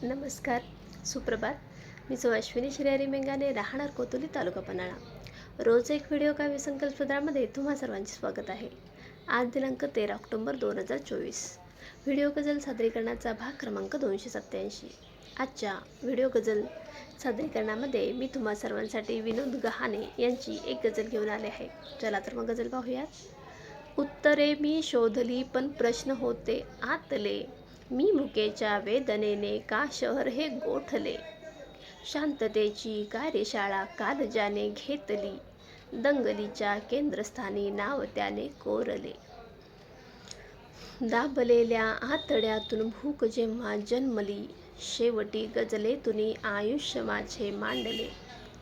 नमस्कार, सुप्रभात. मी अश्विनी श्रीहरी मेंगाने, राहणार कोतुली, तालुका पन्हाळा. रोज एक व्हिडिओ काव्य संकल्प सत्रामध्ये तुम्हा सर्वांचे स्वागत आहे. आज दिनांक 13 ऑक्टोबर 2024. व्हिडिओ गझल सादरीकरणाचा भाग क्रमांक 287. आजच्या व्हिडिओ गझल सादरीकरणामध्ये मी तुम्हा सर्वांसाठी विनोद गहाणे यांची एक गझल घेऊन आले आहे. चला तर मग गझल पाहूयात. उत्तरे मी शोधली पण प्रश्न होते आतले, मी मुकेच्या वेदनेने का शहर हे गोठले. शांततेची कार्यशाळा कालजाने घेतली, दंगलीच्या केंद्रस्थानी नाव त्याने कोरले. दाबलेल्या आतड्यातून भूक जेव्हा जन्मली, शेवटी गझलेतून आयुष्य माझे मांडले.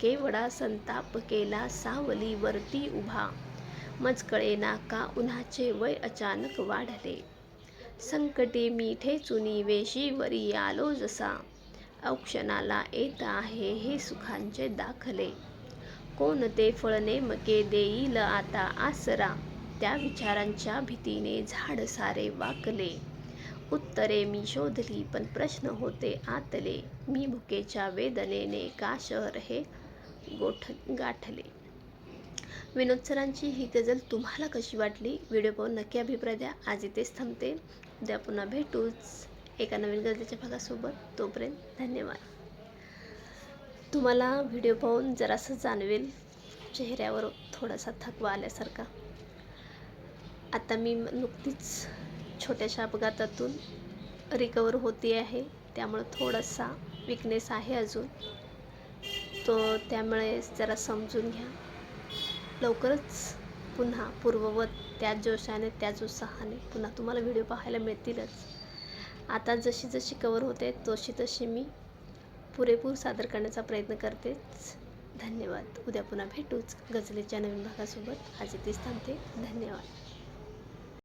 केवढा संताप केला सावलीवरती उभा, मजकळेना का उन्हाचे वय अचानक वाढले. संकटी मी ठेचुनी वेशीवरी आलो जसा, औक्षणाला येत आहे हे सुखांचे दाखले. कोणते फळ नेमके देईल आता आसरा, त्या विचारांच्या भीतीने झाड सारे वाकले. उत्तरे मी शोधली पण प्रश्न होते आतले, मी भुकेच्या वेदनेने का शहर हे गाठले. विनोद सरांची ही गझल तुम्हाला कशी वाटली? व्हिडिओ पाहून नक्की अभिप्राय द्या. आज इथेच थांबते. उद्या पुन्हा भेटूच एका नवीन गझलेच्या भागासोबत. तोपर्यंत धन्यवाद. तुम्हाला व्हिडिओ पाहून जरासं जाणवेल चेहऱ्यावर थोडासा थकवा आल्यासारखा. आता मी नुकतीच छोट्याशा अपघातातून रिकवर होते आहे, त्यामुळे थोडासा विकनेस आहे अजून तो, त्यामुळे जरा समजून घ्या. लवकरच पुन्हा पूर्ववत त्याच जोशाने त्याच उत्साहाने पुन्हा तुम्हाला व्हिडिओ पाहायला मिळतीलच. आता जशी जशी कवर होते तशी मी पुरेपूर सादर करण्याचा प्रयत्न करतेच. धन्यवाद. उद्या पुन्हा भेटूच गझलेच्या नवीन भागासोबत. आज इथेच थांबते. धन्यवाद.